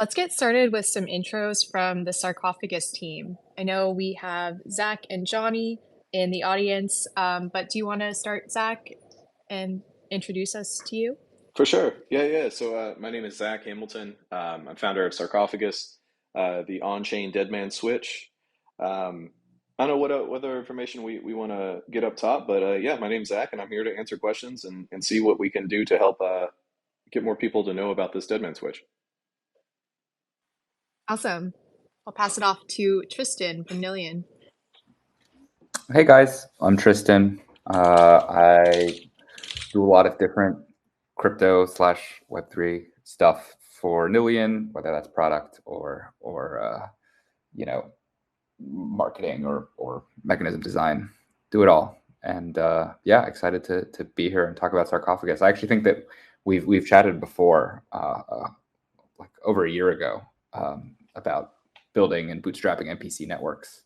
Let's get started with some intros from the Sarcophagus team. I know we have Zach and Johnny in the audience, but do you want to start, Zach, and introduce us to you? For sure. Yeah. So my name is Zach Hamilton. I'm founder of Sarcophagus, the on-chain dead man switch. Um, I don't know what other information we want to get up top, but yeah, my name's Zach, and I'm here to answer questions and see what we can do to help get more people to know about this dead man switch. Awesome. I'll pass it off to Tristan from Nillion. Hey guys, I'm Tristan. I do a lot of different crypto slash Web3 stuff for Nillion, whether that's product or marketing or mechanism design. Do it all. And yeah, excited to be here and talk about Sarcophagus. I actually think that we've chatted before, like over a year ago, about building and bootstrapping NPC networks.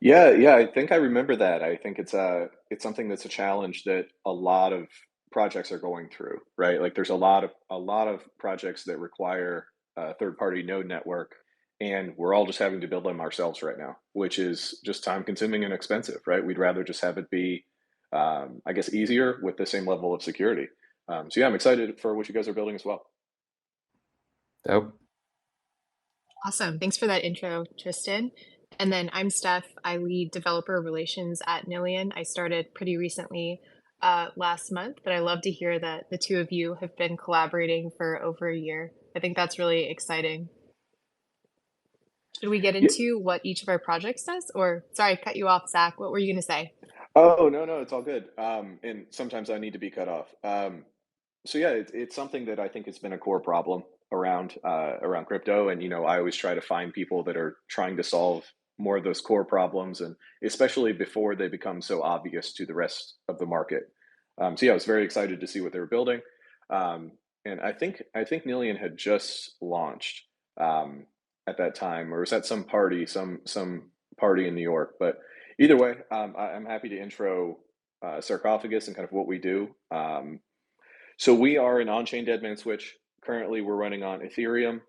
Yeah. I think I remember that. I think it's something that's a challenge that a lot of projects are going through, right? Like there's a lot of projects that require a third-party node network, and we're all just having to build them ourselves right now, which is just time consuming and expensive, right? We'd rather just have it be, I guess, easier with the same level of security. So yeah, I'm excited for what you guys are building as well. Dope. Awesome. Thanks for that intro, Tristan. And then I'm Steph. I lead developer relations at Nillion. I started pretty recently last month, but I love to hear that the two of you have been collaborating for over a year. I think that's really exciting. Should we get Yeah. into what each of our projects does? Or, sorry, I cut you off, Zach. What were you going to say? Oh, no, it's all good. And sometimes I need to be cut off. So yeah, it's something that I think has been a core problem around crypto, and I always try to find people that are trying to solve more of those core problems, and especially before they become so obvious to the rest of the market. So yeah, I was very excited to see what they were building, and I think Nillion had just launched at that time, or was at some party, some party in New York. But either way, I'm happy to intro Sarcophagus and kind of what we do. So we are an on-chain dead man switch. Currently, we're running on Ethereum,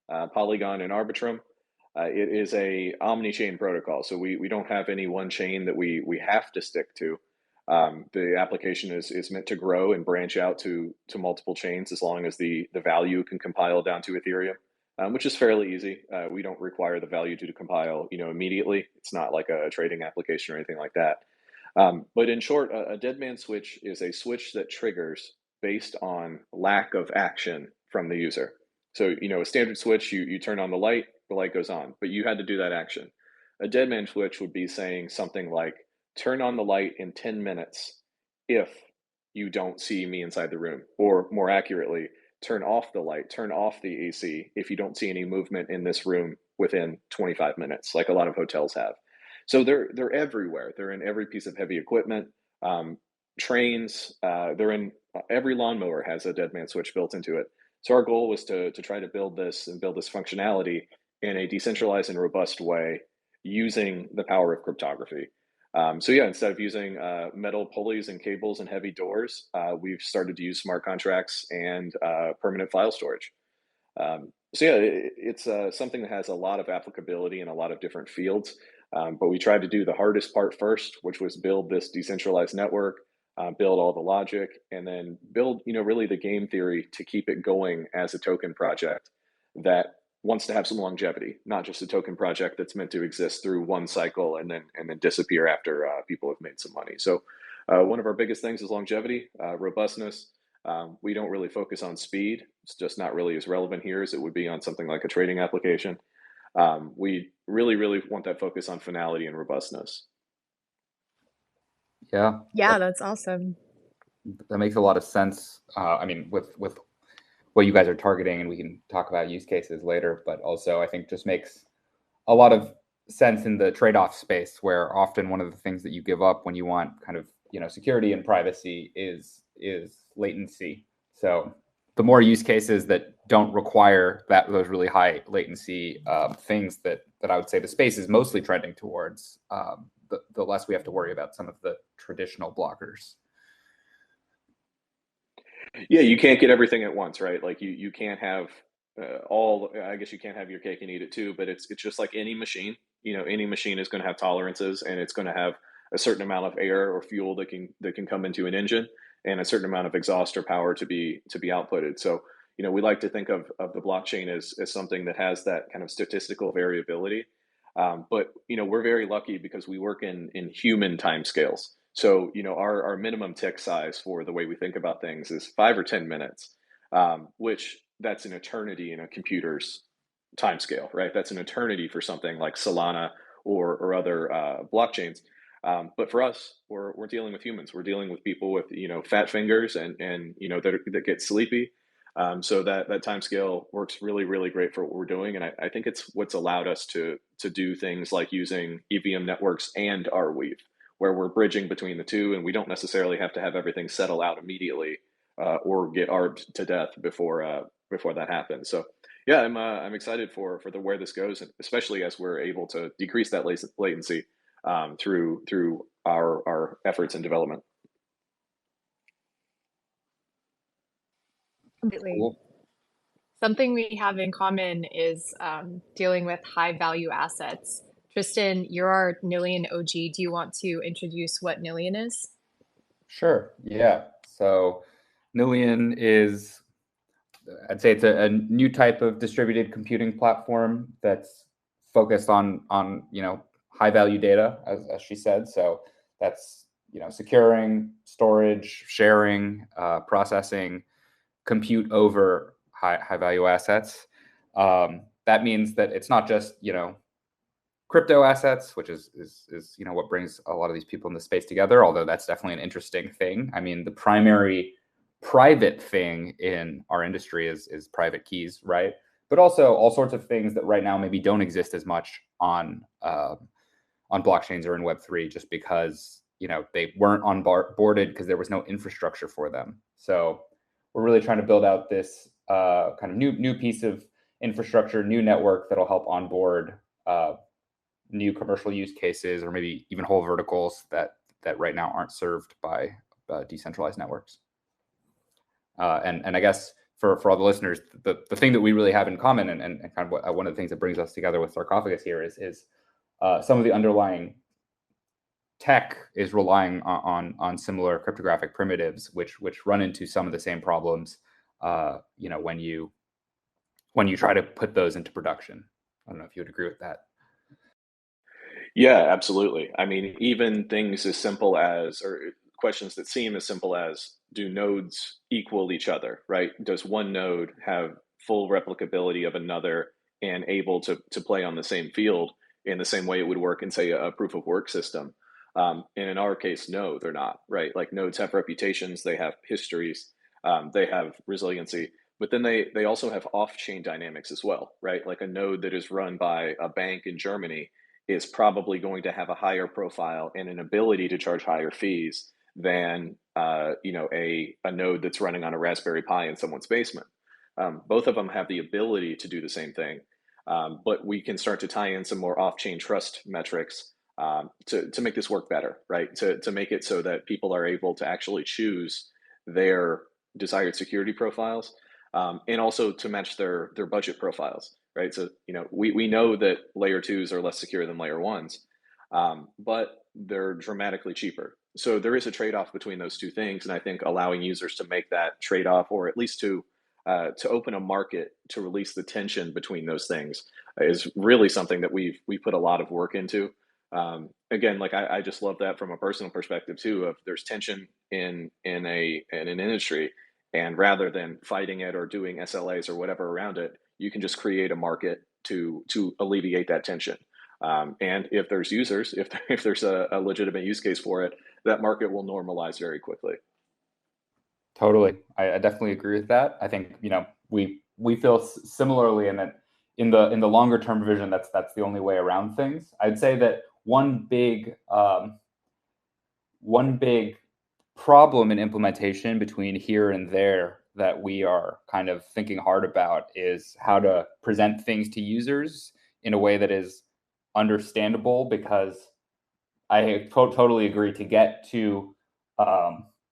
Polygon, and Arbitrum. It is a omni-chain protocol, so we don't have any one chain that we have to stick to. The application is meant to grow and branch out to multiple chains as long as the value can compile down to Ethereum, which is fairly easy. We don't require the value to compile, immediately. It's not like a trading application or anything like that. But in short, a dead man switch is a switch that triggers based on lack of action from the user. So, a standard switch, you turn on the light goes on, but you had to do that action. A dead man switch would be saying something like, turn on the light in 10 minutes if you don't see me inside the room. Or more accurately, turn off the light, turn off the AC if you don't see any movement in this room within 25 minutes, like a lot of hotels have. So they're everywhere. They're in every piece of heavy equipment, trains. They're in every lawnmower has a dead man switch built into it. So our goal was to try to build this functionality in a decentralized and robust way using the power of cryptography. So yeah, instead of using metal pulleys and cables and heavy doors, we've started to use smart contracts and permanent file storage. So yeah, it's something that has a lot of applicability in a lot of different fields. But we tried to do the hardest part first, which was build this decentralized network, build all the logic, and then build, really the game theory to keep it going as a token project that wants to have some longevity, not just a token project that's meant to exist through one cycle and then disappear after people have made some money. So one of our biggest things is longevity, robustness. We don't really focus on speed. It's just not really as relevant here as it would be on something like a trading application. We really want that focus on finality and robustness. Yeah, Yeah, that's awesome. that makes a lot of sense. I mean, with what you guys are targeting, and we can talk about use cases later, but also I think just makes a lot of sense in the trade-off space, where often one of the things that you give up when you want kind of security and privacy is latency. So the more use cases that don't require those really high latency things that I would say the space is mostly trending towards, the less we have to worry about some of the traditional blockers. Yeah, you can't get everything at once, right? Like you can't have all, I guess you can't have your cake and eat it too, but it's just like any machine. Any machine is going to have tolerances, and it's going to have a certain amount of air or fuel that can come into an engine, and a certain amount of exhaust or power to be outputted. So, we like to think of the blockchain as something that has that kind of statistical variability. But we're very lucky because we work in human timescales. So, our minimum tick size for the way we think about things is 5 or 10 minutes, which that's an eternity in a computer's timescale, right? That's an eternity for something like Solana or other blockchains. But for us, we're dealing with humans. We're dealing with people with fat fingers and that get sleepy. So that time scale works really, really great for what we're doing, and I think it's what's allowed us to do things like using EVM networks and Arweave, where we're bridging between the two, and we don't necessarily have to have everything settle out immediately or get arbed to death before that happens. So yeah, I'm excited for the where this goes, and especially as we're able to decrease that latency through our efforts in development. Completely. Cool. Something we have in common is dealing with high value assets. Tristan, you're our Nillion OG. Do you want to introduce what Nillion is? Sure. Yeah. So Nillion is, I'd say it's a new type of distributed computing platform that's focused on high value data, as she said. So that's securing, storage, sharing, processing, compute over high value assets. That means that it's not just crypto assets, which is what brings a lot of these people in the space together. Although that's definitely an interesting thing. I mean, the primary private thing in our industry is private keys, right? But also all sorts of things that right now maybe don't exist as much on blockchains or in Web3, just because they weren't onboarded because there was no infrastructure for them. So we're really trying to build out this kind of new piece of infrastructure, new network that'll help onboard new commercial use cases, or maybe even whole verticals that right now aren't served by decentralized networks. And I guess for all the listeners, the thing that we really have in common, and kind of one of the things that brings us together with Sarcophagus here is some of the underlying tech is relying on similar cryptographic primitives, which run into some of the same problems. When you try to put those into production. I don't know if you would agree with that. Yeah, absolutely. I mean, even things as simple as, or questions that seem as simple as, do nodes equal each other, right? Does one node have full replicability of another and able to play on the same field in the same way it would work in, say, a proof of work system? And in our case, no, they're not, right? Like, nodes have reputations, they have histories, they have resiliency, but then they also have off-chain dynamics as well, right? Like, a node that is run by a bank in Germany is probably going to have a higher profile and an ability to charge higher fees than a node that's running on a Raspberry Pi in someone's basement. Both of them have the ability to do the same thing, but we can start to tie in some more off-chain trust metrics to make this work better, right? To make it so that people are able to actually choose their desired security profiles, and also to match their budget profiles, right? So we know that layer twos are less secure than layer ones, but they're dramatically cheaper. So there is a trade-off between those two things, and I think allowing users to make that trade-off, or at least to open a market to release the tension between those things, is really something that we put a lot of work into. Again, like, I just love that from a personal perspective too. Of there's tension in an industry, and rather than fighting it or doing SLAs or whatever around it, you can just create a market to alleviate that tension. And if there's users, if there's a legitimate use case for it, that market will normalize very quickly. Totally, I definitely agree with that. I think we feel similarly, in that in the longer term vision, that's the only way around things. I'd say that one big problem in implementation between here and there that we are kind of thinking hard about is how to present things to users in a way that is understandable, because I totally agree, to get to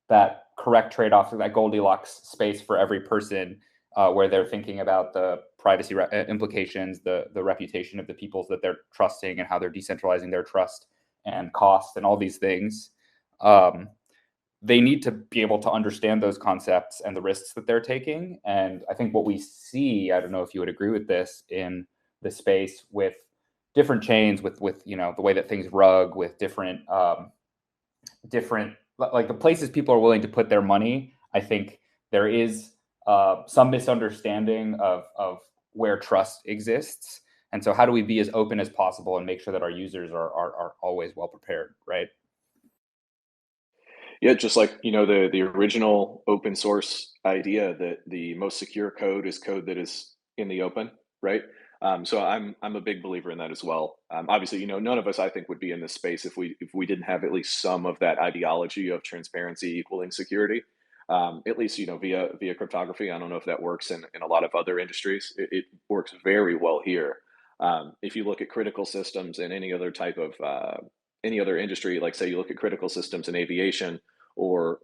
that correct trade-off, that Goldilocks space for every person, where they're thinking about the privacy implications, the reputation of the peoples that they're trusting, and how they're decentralizing their trust and cost and all these things. They need to be able to understand those concepts and the risks that they're taking. And I think what we see, I don't know if you would agree with this, in the space with different chains, with the way that things rug, with different like the places people are willing to put their money. I think there is some misunderstanding of where trust exists. And so how do we be as open as possible and make sure that our users are always well prepared, right? Yeah, just like, the original open source idea that the most secure code is code that is in the open, right? So I'm a big believer in that as well. Obviously, none of us, I think, would be in this space if we didn't have at least some of that ideology of transparency equaling security. At least, via cryptography. I don't know if that works in a lot of other industries. It works very well here. If you look at critical systems in any other industry, like say you look at critical systems in aviation, or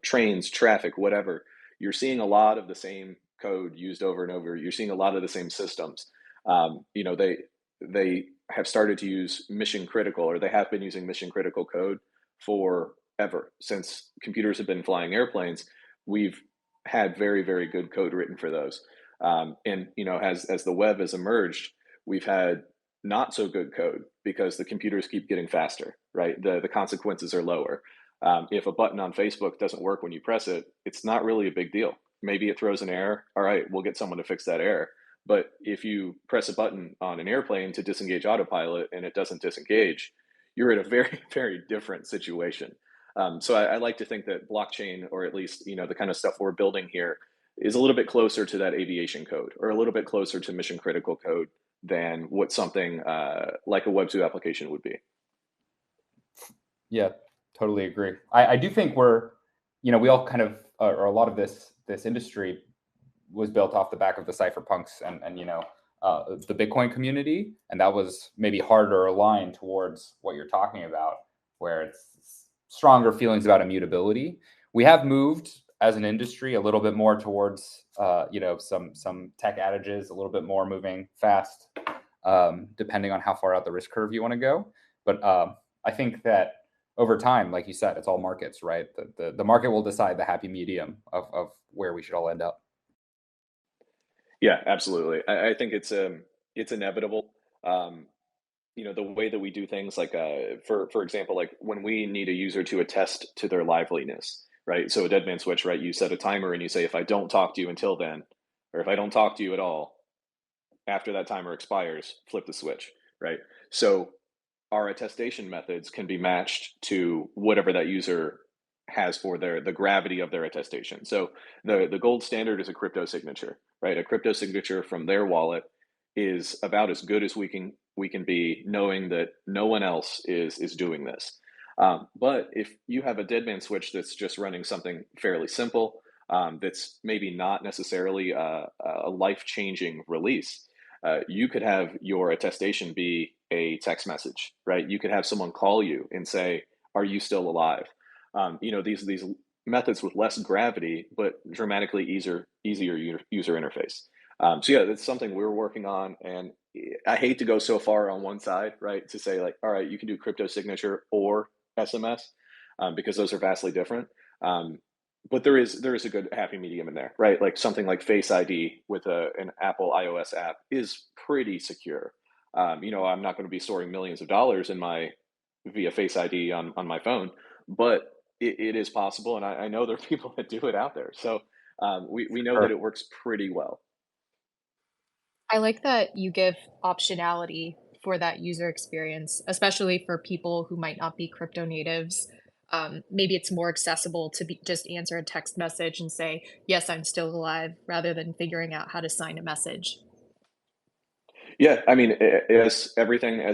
trains, traffic, whatever, you're seeing a lot of the same code used over and over. You're seeing a lot of the same systems. They have started to use mission critical, or they have been using mission critical code forever. Since computers have been flying airplanes, we've had very, very good code written for those. And as the web has emerged, we've had not so good code because the computers keep getting faster, right? The consequences are lower. If a button on Facebook doesn't work when you press it, it's not really a big deal. Maybe it throws an error. All right, we'll get someone to fix that error. But if you press a button on an airplane to disengage autopilot and it doesn't disengage, you're in a very, very different situation. So I like to think that blockchain, or at least the kind of stuff we're building here, is a little bit closer to that aviation code, or a little bit closer to mission critical code than what something like a Web2 application would be. Yeah, totally agree. I do think we all kind of, or a lot of this industry was built off the back of the cypherpunks and the Bitcoin community, and that was maybe harder aligned towards what you're talking about, where it's stronger feelings about immutability. We have moved as an industry a little bit more towards some tech adages, a little bit more moving fast, depending on how far out the risk curve you want to go. But I think that over time, like you said, it's all markets, right? The market will decide the happy medium of where we should all end up. Yeah, absolutely. I think it's inevitable. The way that we do things, like for example, like when we need a user to attest to their liveliness, right? So a dead man switch, right? You set a timer and you say, if I don't talk to you until then, or if I don't talk to you at all after that timer expires, flip the switch, right? So our attestation methods can be matched to whatever that user has for the gravity of their attestation. So the gold standard is a crypto signature, right? A crypto signature from their wallet is about as good as we can be, knowing that no one else is doing this. But if you have a dead man switch that's just running something fairly simple, that's maybe not necessarily a life-changing release, you could have your attestation be a text message, right? You could have someone call you and say, "Are you still alive?" These methods with less gravity, but dramatically easier user interface. So yeah, that's something we're working on, and I hate to go so far on one side, right? To say like, all right, you can do crypto signature or SMS, because those are vastly different. But there is a good happy medium in there, right? Like something like Face ID with an Apple iOS app is pretty secure. I'm not going to be storing millions of dollars in my via Face ID on my phone, but it is possible, and I know there are people that do it out there. So we know that Sure. it works pretty well. I like that you give optionality for that user experience, especially for people who might not be crypto natives. Maybe it's more accessible to just answer a text message and say, "Yes, I'm still alive," rather than figuring out how to sign a message. Yeah, I mean, as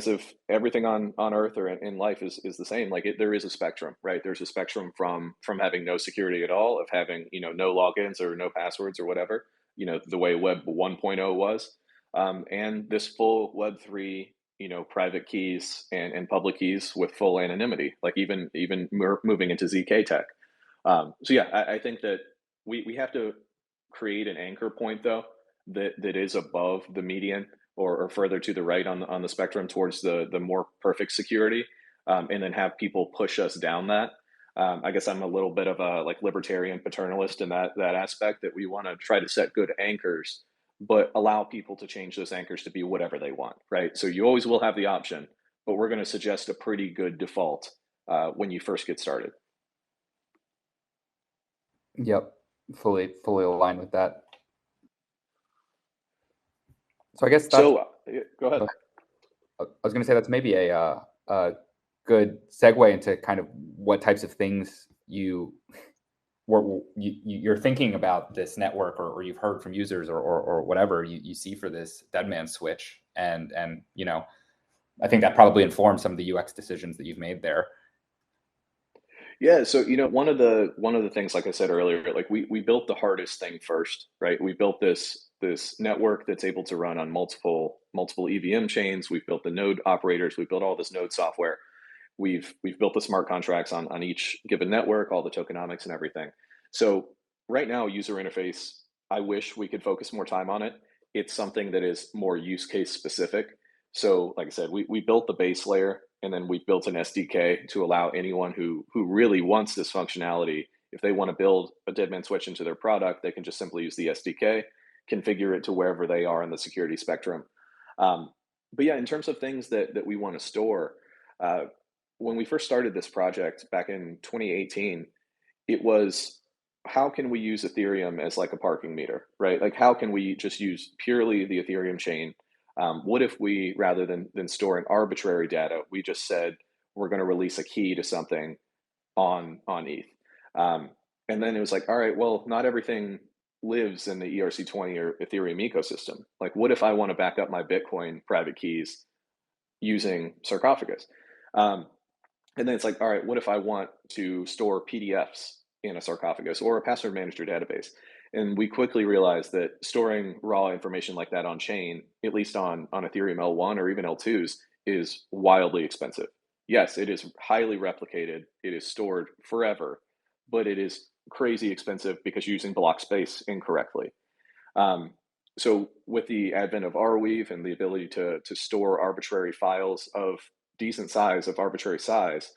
of everything on Earth or in life is the same. Like there is a spectrum, right? There's a spectrum from having no security at all, of having no logins or no passwords or whatever, the way Web 1.0 was, and this full Web 3, private keys and public keys with full anonymity, like even moving into ZK tech. So yeah, I think that we have to create an anchor point though that is above the median or further to the right on the spectrum towards the more perfect security, and then have people push us down that. I guess I'm a little bit of a like libertarian paternalist in that aspect that we want to try to set good anchors, but allow people to change those anchors to be whatever they want, right? So you always will have the option, but we're going to suggest a pretty good default when you first get started. Yep, fully aligned with that. So I guess that's So go ahead. I was going to say that's maybe a good segue into kind of what types of things you're thinking about this network, or you've heard from users, or whatever you see for this dead man switch, and I think that probably informs some of the UX decisions that you've made there. Yeah, so one of the things, like I said earlier, like we built the hardest thing first, right? We built this network that's able to run on multiple EVM chains. We've built the node operators. We've built all this node software. We've built the smart contracts on each given network, all the tokenomics and everything. So right now, user interface, I wish we could focus more time on it. It's something that is more use case specific. So like I said, we built the base layer, and then we built an SDK to allow anyone who really wants this functionality, if they want to build a deadman switch into their product, they can just simply use the SDK, configure it to wherever they are in the security spectrum. But yeah, in terms of things that we want to store, uh, when we first started this project back in 2018, it was, how can we use Ethereum as like a parking meter, right? Like how can we just use purely the Ethereum chain? What if we, rather than storing arbitrary data, we just said we're going to release a key to something on ETH? Um, and then it was like, all right, well, not everything lives in the ERC20 or Ethereum ecosystem. Like, what if I want to back up my Bitcoin private keys using Sarcophagus? Um, and then it's like, all right, what if I want to store PDFs in a Sarcophagus or a password manager database? And we quickly realized that storing raw information like that on chain, at least on Ethereum L1 or even L2s, is wildly expensive. Yes, it is highly replicated, it is stored forever, but it is crazy expensive because you're using block space incorrectly. Um, so with the advent of Arweave and the ability to store arbitrary files of decent size, of arbitrary size,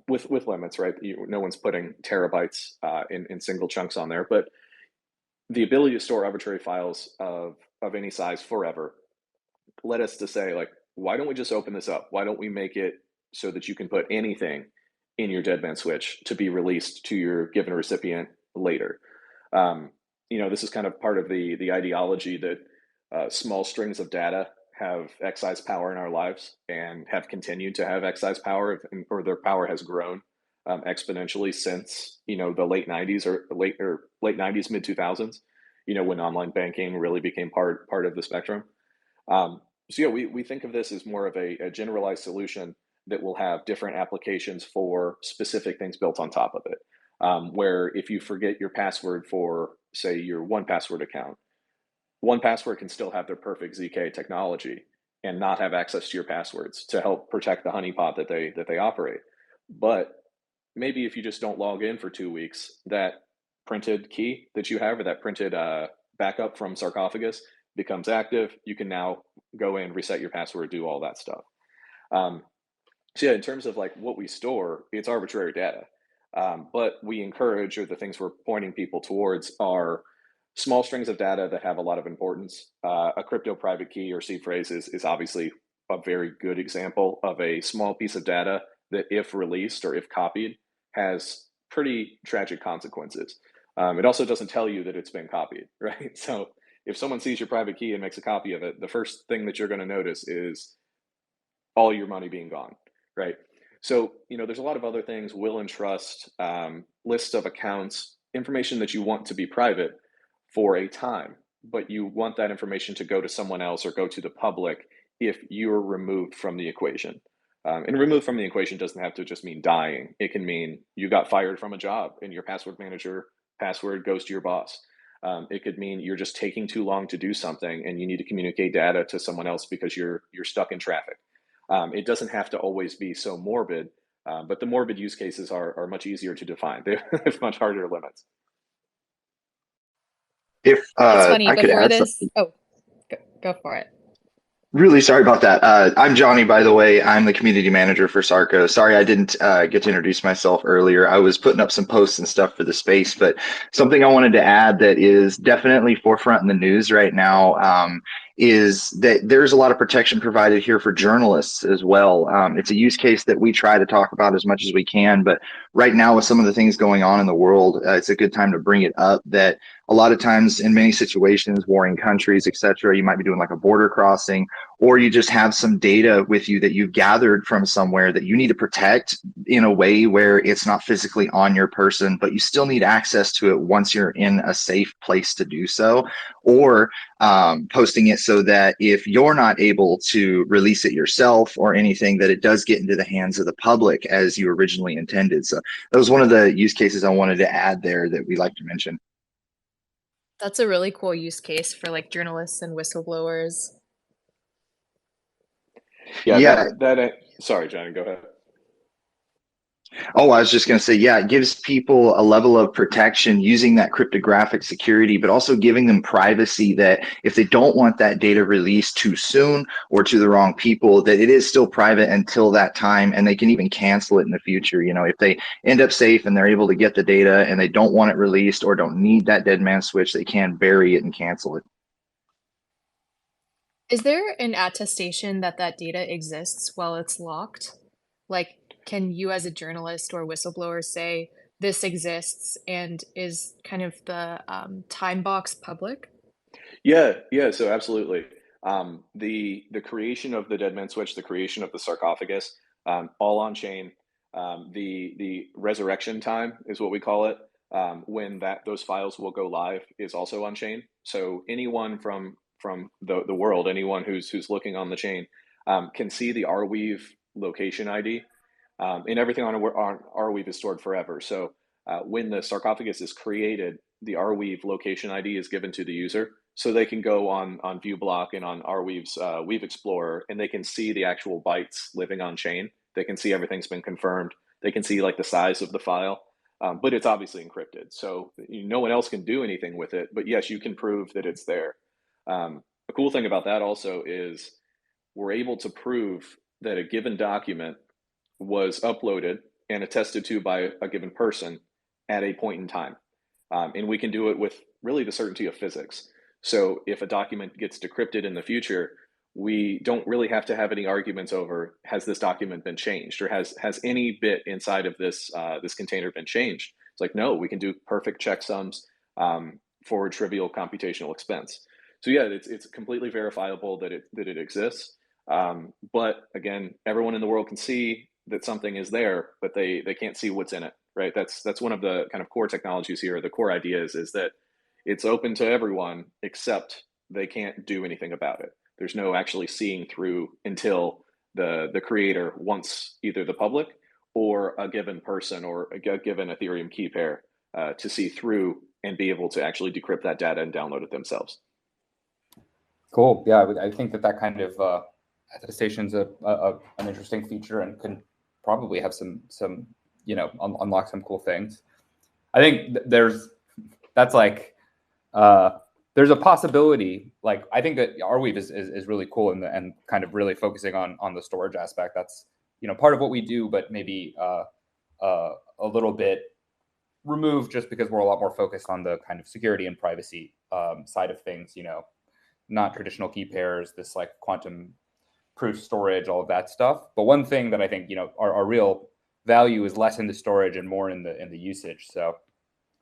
with limits, right? No one's putting terabytes in single chunks on there, but the ability to store arbitrary files of any size forever led us to say, like, why don't we just open this up? Why don't we make it so that you can put anything in your deadman switch to be released to your given recipient later? Um, this is kind of part of the ideology that small strings of data have excise power in our lives and have continued to have excise power, or their power has grown exponentially since the late 90s or late 90s, mid 2000s. When online banking really became part of the spectrum. So yeah, we think of this as more of a generalized solution that will have different applications for specific things built on top of it. Where if you forget your password for, say, your 1Password account, 1Password can still have their perfect ZK technology and not have access to your passwords to help protect the honeypot that they operate. But maybe if you just don't log in for 2 weeks, that printed key that you have, or that printed backup from Sarcophagus, becomes active. You can now go in, reset your password, do all that stuff. So yeah, in terms of like what we store, it's arbitrary data. But we encourage, or the things we're pointing people towards, are small strings of data that have a lot of importance. A crypto private key or seed phrase is obviously a very good example of a small piece of data that, if released or if copied, has pretty tragic consequences. It also doesn't tell you that it's been copied, right? So if someone sees your private key and makes a copy of it, the first thing that you're going to notice is all your money being gone, right? So, there's a lot of other things, will and trust, lists of accounts, information that you want to be private for a time, but you want that information to go to someone else or go to the public if you're removed from the equation. And removed from the equation doesn't have to just mean dying. It can mean you got fired from a job and your password manager password goes to your boss. It could mean you're just taking too long to do something and you need to communicate data to someone else because you're stuck in traffic. It doesn't have to always be so morbid, but the morbid use cases are much easier to define. They have much harder limits. If It's funny, I could before add this, something. oh, go for it. Really sorry about that. I'm Johnny, by the way. I'm the community manager for Sarco. Sorry, I didn't get to introduce myself earlier. I was putting up some posts and stuff for the space, but something I wanted to add that is definitely forefront in the news right now is that there's a lot of protection provided here for journalists as well. It's a use case that we try to talk about as much as we can, but right now with some of the things going on in the world, it's a good time to bring it up that a lot of times in many situations, warring countries, et cetera, you might be doing like a border crossing or you just have some data with you that you've gathered from somewhere that you need to protect in a way where it's not physically on your person, but you still need access to it once you're in a safe place to do so, or posting it so that if you're not able to release it yourself or anything, that it does get into the hands of the public as you originally intended. So that was one of the use cases I wanted to add there that we like to mention. That's a really cool use case for like journalists and whistleblowers. Yeah, Yeah. sorry, Johnny, go ahead. Oh, I was just going to say, yeah, it gives people a level of protection using that cryptographic security, but also giving them privacy that if they don't want that data released too soon or to the wrong people, that it is still private until that time and they can even cancel it in the future. You know, if they end up safe and they're able to get the data and they don't want it released or don't need that dead man switch, they can bury it and cancel it. Is there an attestation that that data exists while it's locked? Like, can you as a journalist or whistleblower say this exists and is kind of the time box public? Yeah, so absolutely. The creation of the Dead Man Switch, the creation of the sarcophagus, all on chain. The resurrection time is what we call it. When those files will go live is also on chain. So anyone from the world, anyone who's looking on the chain, can see the Arweave location ID, and everything on Arweave is stored forever. So when the sarcophagus is created, the Arweave location ID is given to the user, so they can go on ViewBlock and on Arweave's Weave Explorer, and they can see the actual bytes living on chain. They can see everything's been confirmed. They can see like the size of the file, but it's obviously encrypted, so no one else can do anything with it. But yes, you can prove that it's there. The cool thing about that also is we're able to prove that a given document was uploaded and attested to by a given person at a point in time. And we can do it with really the certainty of physics. So if a document gets decrypted in the future, we don't really have to have any arguments over has this document been changed or has any bit inside of this container been changed. It's like no, we can do perfect checksums for trivial computational expense. So yeah, it's completely verifiable that it exists. But again, everyone in the world can see that something is there, but they can't see what's in it, right? That's one of the kind of core technologies here. The core ideas is that it's open to everyone, except they can't do anything about it. There's no actually seeing through until the creator wants either the public or a given person or a given Ethereum key pair to see through and be able to actually decrypt that data and download it themselves. Cool. Yeah, I think that kind of attestation is an interesting feature and can probably have some unlock some cool things. I think there's a possibility. Like I think that Arweave is really cool and kind of really focusing on the storage aspect. That's part of what we do, but maybe a little bit removed just because we're a lot more focused on the kind of security and privacy side of things. Not traditional key pairs, this like quantum proof storage, all of that stuff. But one thing that I think our real value is less in the storage and more in the usage. So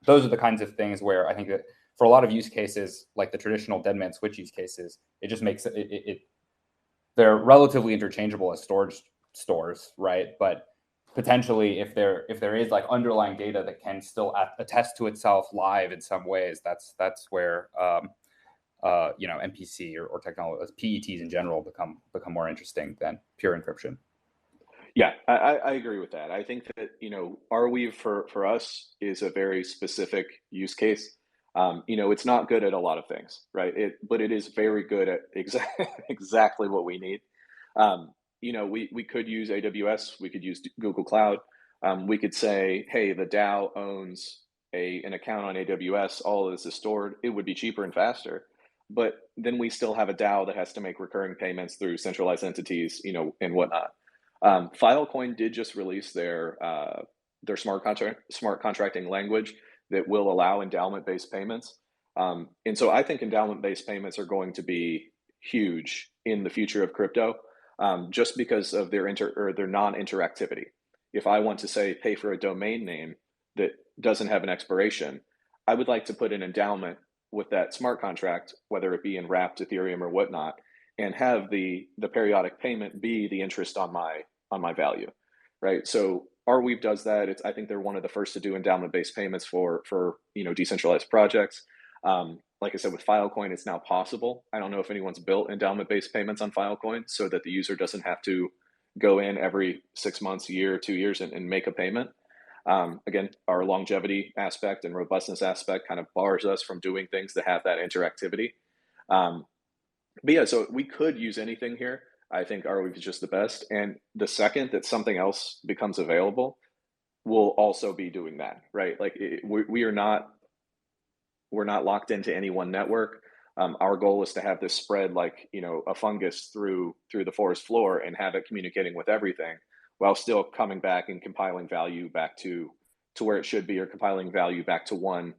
those are the kinds of things where I think that for a lot of use cases, like the traditional dead man switch use cases, it just makes they're relatively interchangeable as storage stores, right? But potentially, if there is like underlying data that can still attest to itself live in some ways, that's where MPC or technology, PETs in general become more interesting than pure encryption. Yeah, I agree with that. I think that, Arweave for us is a very specific use case. It's not good at a lot of things, right? But it is very good at exactly what we need. We could use AWS, we could use Google Cloud. We could say, hey, the DAO owns an account on AWS, all of this is stored, it would be cheaper and faster. But then we still have a DAO that has to make recurring payments through centralized entities, and whatnot. Filecoin did just release their smart contracting language that will allow endowment-based payments. And so I think endowment-based payments are going to be huge in the future of crypto, just because of their non-interactivity. If I want to say pay for a domain name that doesn't have an expiration, I would like to put an endowment with that smart contract, whether it be in wrapped Ethereum or whatnot, and have the periodic payment be the interest on my value, right? So Arweave does that. I think they're one of the first to do endowment-based payments for decentralized projects. Like I said, with Filecoin, it's now possible. I don't know if anyone's built endowment-based payments on Filecoin so that the user doesn't have to go in every 6 months, a year, 2 years, and make a payment. Again, our longevity aspect and robustness aspect kind of bars us from doing things that have that interactivity. But yeah, so we could use anything here. I think Arweave is just the best. And the second that something else becomes available, we'll also be doing that, right? Like we're not locked into any one network. Our goal is to have this spread like a fungus through the forest floor and have it communicating with everything, while still coming back and compiling value back to where it should be, or compiling value back to one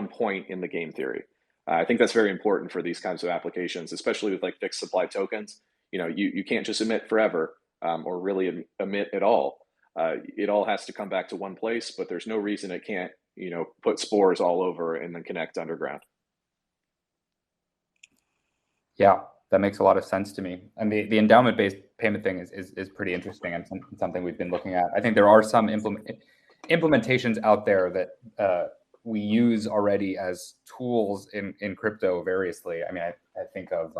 point in the game theory. I think that's very important for these kinds of applications, especially with like fixed supply tokens. You can't just emit forever, or really emit at all. It all has to come back to one place, but there's no reason it can't put spores all over and then connect underground. Yeah, that makes a lot of sense to me. And the endowment-based payment thing is pretty interesting and something we've been looking at. I think there are some implementations out there that we use already as tools in crypto variously. I mean, I think of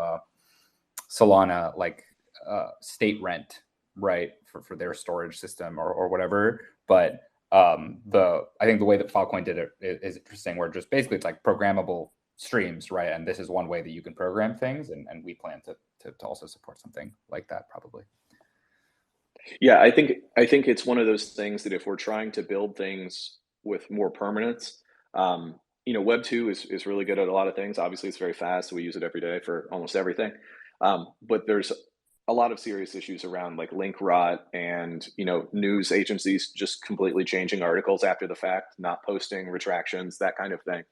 Solana, like state rent, right, for their storage system or whatever. But I think the way that Filecoin did it is interesting, where just basically it's like programmable streams, right? And this is one way that you can program things, and we plan to also support something like that probably. Yeah, I think it's one of those things that if we're trying to build things with more permanence, Web 2 is really good at a lot of things. Obviously, it's very fast. We use it every day for almost everything. But there's a lot of serious issues around like link rot and, news agencies just completely changing articles after the fact, not posting retractions, that kind of thing.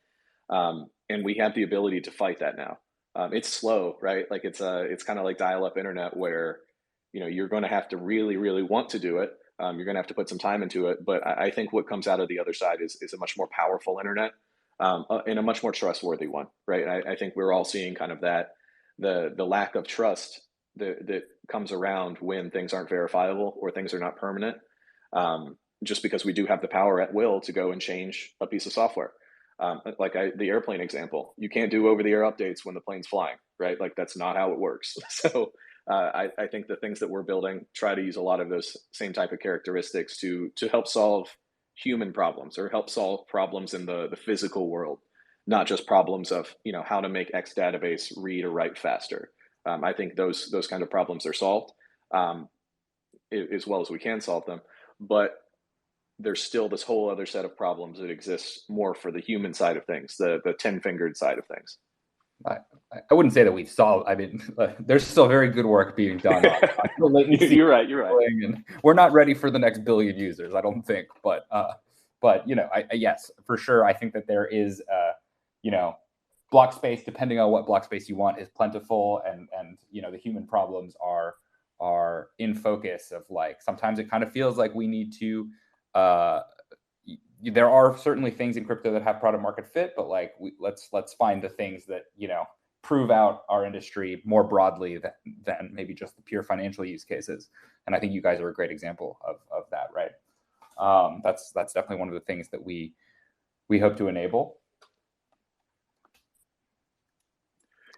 And we have the ability to fight that now. It's slow, right? Like it's kind of like dial-up internet where, you're going to have to really, really want to do it. You're going to have to put some time into it. But I think what comes out of the other side is a much more powerful internet, and a much more trustworthy one, right? I think we're all seeing kind of that, the lack of trust that comes around when things aren't verifiable or things are not permanent, just because we do have the power at will to go and change a piece of software. The airplane example, you can't do over-the-air updates when the plane's flying, right? Like that's not how it works. So I think the things that we're building try to use a lot of those same type of characteristics to help solve human problems, or help solve problems in the physical world, not just problems of how to make X database read or write faster. I think those kind of problems are solved, as well as we can solve them, but there's still this whole other set of problems that exists more for the human side of things, the 10-fingered side of things. I wouldn't say that we've solved. I mean, there's still very good work being done on the latency. You're right. And we're not ready for the next billion users, I don't think. But yes, for sure. I think that there is, block space, depending on what block space you want, is plentiful, and the human problems are in focus of, like, sometimes it kind of feels like we need to. There are certainly things in crypto that have product market fit, but like let's find the things that prove out our industry more broadly than maybe just the pure financial use cases. And I think you guys are a great example of that, right? That's definitely one of the things that we hope to enable.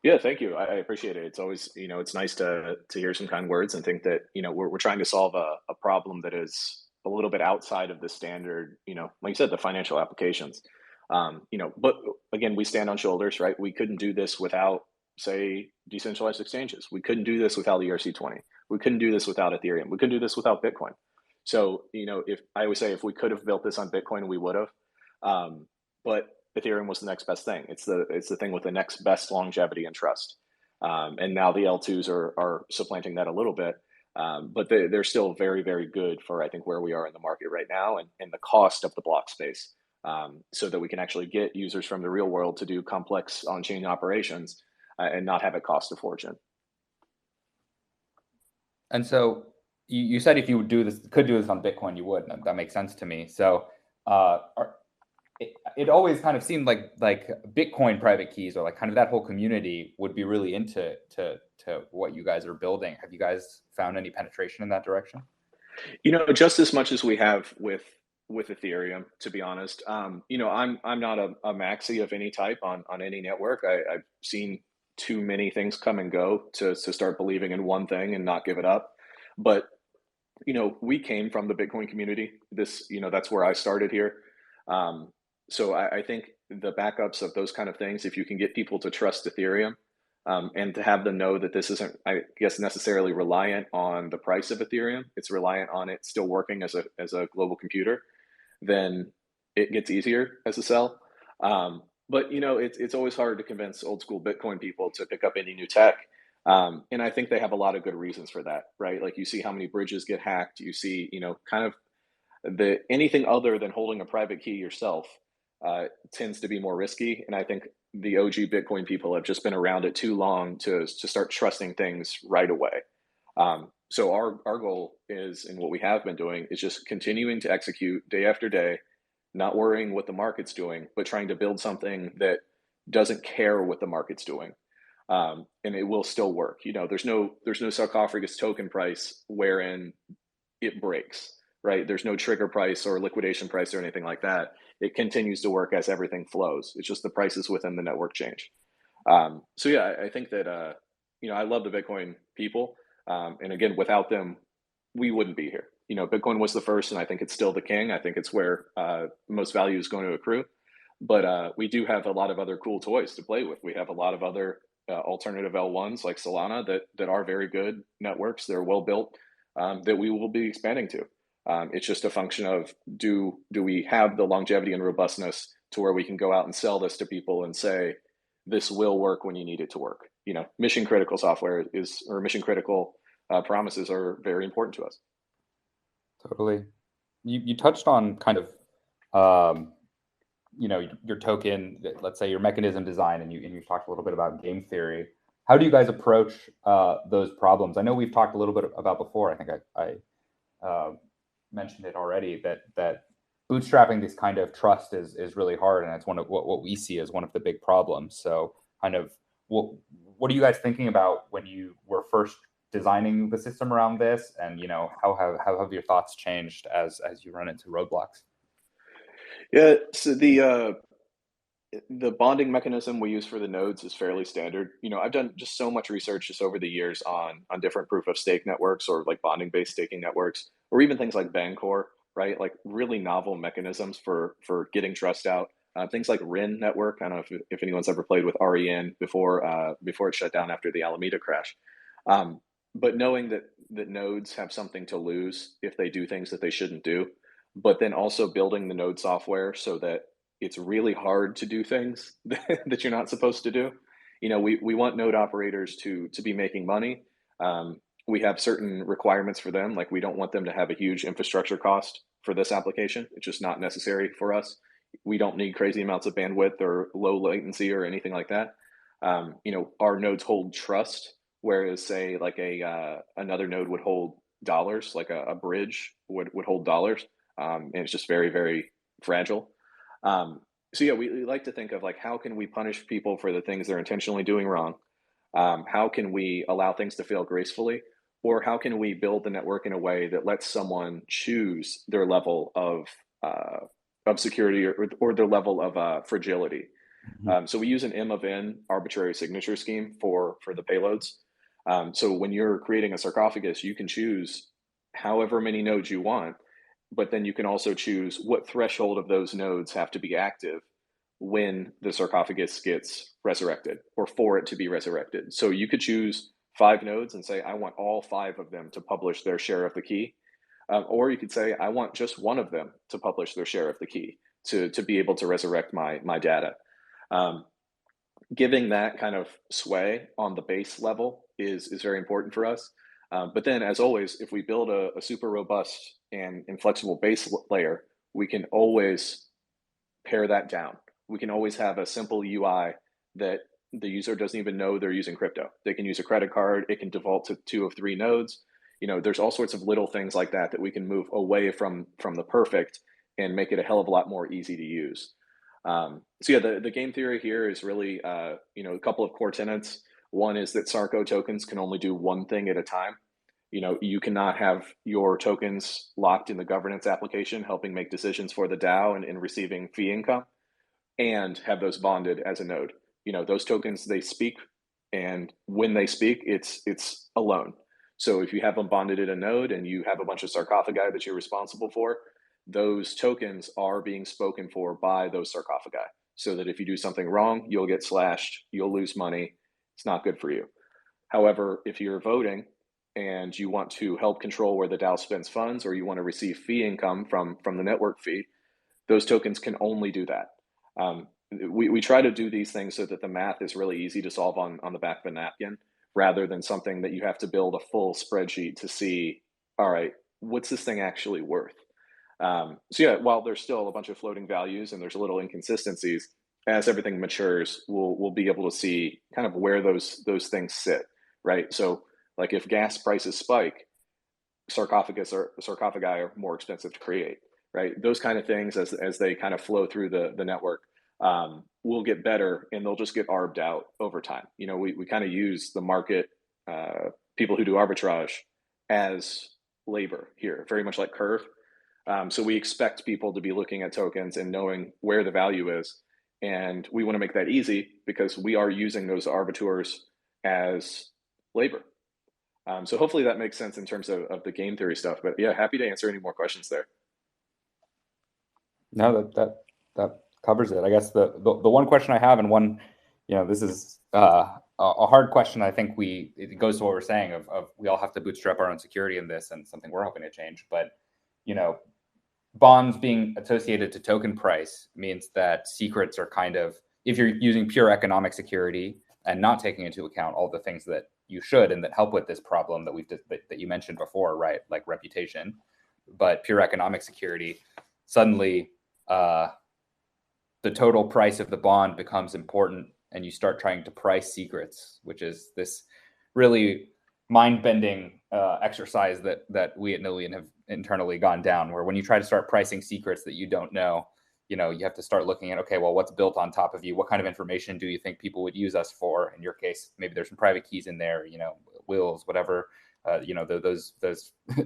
Yeah, thank you. I appreciate it. It's always, it's nice to hear some kind words and think that, we're trying to solve a problem that is a little bit outside of the standard, like you said, the financial applications. But again, we stand on shoulders, right? We couldn't do this without, say, decentralized exchanges. We couldn't do this without ERC-20. We couldn't do this without Ethereum. We couldn't do this without Bitcoin. So, if I always say, if we could have built this on Bitcoin, we would have. But Ethereum was the next best thing. It's the thing with the next best longevity and trust. And now the L2s are supplanting that a little bit. But they're still very, very good for, I think, where we are in the market right now, and the cost of the block space, so that we can actually get users from the real world to do complex on-chain operations, and not have it cost a fortune. And so you said if you would could do this on Bitcoin, you would. And that makes sense to me. So it always kind of seemed like Bitcoin private keys, or like kind of that whole community, would be really into to what you guys are building. Have you guys found any penetration in that direction? Just as much as we have with Ethereum, to be honest. I'm not a maxi of any type on any network. I've seen too many things come and go to start believing in one thing and not give it up. But we came from the Bitcoin community. That's where I started here. So I think the backups of those kind of things, if you can get people to trust Ethereum, and to have them know that this isn't, I guess, necessarily reliant on the price of Ethereum, it's reliant on it still working as a global computer, then it gets easier as a sell. But it's always hard to convince old school Bitcoin people to pick up any new tech. And I think they have a lot of good reasons for that, right? Like, you see how many bridges get hacked. You see, kind of anything other than holding a private key yourself tends to be more risky. And I think the OG Bitcoin people have just been around it too long to start trusting things right away. So our goal is, and what we have been doing, is just continuing to execute day after day, not worrying what the market's doing, but trying to build something that doesn't care what the market's doing. And it will still work. There's no sarcophagus token price wherein it breaks, right? There's no trigger price or liquidation price or anything like that. It continues to work as everything flows. It's just the prices within the network change. So yeah, I think that I love the Bitcoin people, and again, without them, we wouldn't be here. Bitcoin was the first, and I think it's still the king. I think it's where most value is going to accrue. But we do have a lot of other cool toys to play with. We have a lot of other alternative L1s like Solana that are very good networks. They're well built, that we will be expanding to. It's just a function of, do we have the longevity and robustness to where we can go out and sell this to people and say, this will work when you need it to work. Mission critical software or mission critical promises are very important to us. Totally. You touched on kind of your token, let's say your mechanism design, and you talked a little bit about game theory. How do you guys approach those problems? I know we've talked a little bit about before. I think I mentioned it already, that bootstrapping this kind of trust is really hard, and it's one of what we see as one of the big problems. So kind of what are you guys thinking about when you were first designing the system around this, and how have your thoughts changed as you run into roadblocks? Yeah, so the bonding mechanism we use for the nodes is fairly standard. I've done just so much research just over the years on different proof of stake networks, or like bonding based staking networks, or even things like Bancor, right? Like really novel mechanisms for getting trust out. Things like REN network. I don't know if anyone's ever played with REN before it shut down after the Alameda crash. But knowing that nodes have something to lose if they do things that they shouldn't do, but then also building the node software so that it's really hard to do things that you're not supposed to do. We want node operators to be making money. We have certain requirements for them. Like, we don't want them to have a huge infrastructure cost for this application. It's just not necessary for us. We don't need crazy amounts of bandwidth or low latency or anything like that. Our nodes hold trust, whereas say like another node would hold dollars, like a bridge would hold dollars. And it's just very, very fragile. So yeah, we like to think of like, how can we punish people for the things they're intentionally doing wrong? How can we allow things to fail gracefully? Or how can we build the network in a way that lets someone choose their level of security or their level of fragility? Mm-hmm. So we use an M of N arbitrary signature scheme for the payloads. So when you're creating a sarcophagus, you can choose however many nodes you want, but then you can also choose what threshold of those nodes have to be active when the sarcophagus gets resurrected, or for it to be resurrected. So you could choose 5 nodes and say, I want all 5 of them to publish their share of the key. Or you could say, I want just one of them to publish their share of the key, to be able to resurrect my data. Um, Giving that kind of sway on the base level is very important for us. But then, as always, if we build a super robust and flexible base layer, we can always pare that down. We can always have a simple UI that the user doesn't even know they're using crypto. They can use a credit card. It can default to 2 of 3 nodes. There's all sorts of little things like that we can move away from the perfect and make it a hell of a lot more easy to use. So yeah, the game theory here is really a couple of core tenets. One is that Sarco tokens can only do one thing at a time. You cannot have your tokens locked in the governance application, helping make decisions for the DAO and receiving fee income, and have those bonded as a node. Those tokens, they speak, and when they speak, it's a loan. So if you have them bonded in a node and you have a bunch of sarcophagi that you're responsible for, those tokens are being spoken for by those sarcophagi. So that if you do something wrong, you'll get slashed, you'll lose money. It's not good for you. However, if you're voting and you want to help control where the DAO spends funds, or you want to receive fee income from the network fee, those tokens can only do that. We try to do these things so that the math is really easy to solve on the back of a napkin, rather than something that you have to build a full spreadsheet to see, all right, what's this thing actually worth? So yeah, while there's still a bunch of floating values and there's a little inconsistencies, as everything matures, we'll be able to see kind of where those things sit, right? So like if gas prices spike, sarcophagi are more expensive to create, right? Those kind of things, as they kind of flow through the network, will get better, and they'll just get arbed out over time. We kind of use the market, people who do arbitrage, as labor here, very much like Curve. So we expect people to be looking at tokens and knowing where the value is. And we want to make that easy because we are using those arbiters as labor. So hopefully that makes sense in terms of the game theory stuff. But yeah, happy to answer any more questions there. No, that covers it. I guess the one question I have, and one, this is a hard question. I think it goes to what we're saying of we all have to bootstrap our own security in this, and something we're hoping to change. But bonds being associated to token price means that secrets are kind of, if you're using pure economic security and not taking into account all the things that you should and that help with this problem that you mentioned before, right? Like reputation, but pure economic security, suddenly the total price of the bond becomes important, and you start trying to price secrets, which is this really mind-bending exercise that we at Nillion have internally gone down, where when you try to start pricing secrets that you don't know, you have to start looking at, okay, well, what's built on top of you? What kind of information do you think people would use us for? In your case, maybe there's some private keys in there, wills, whatever, those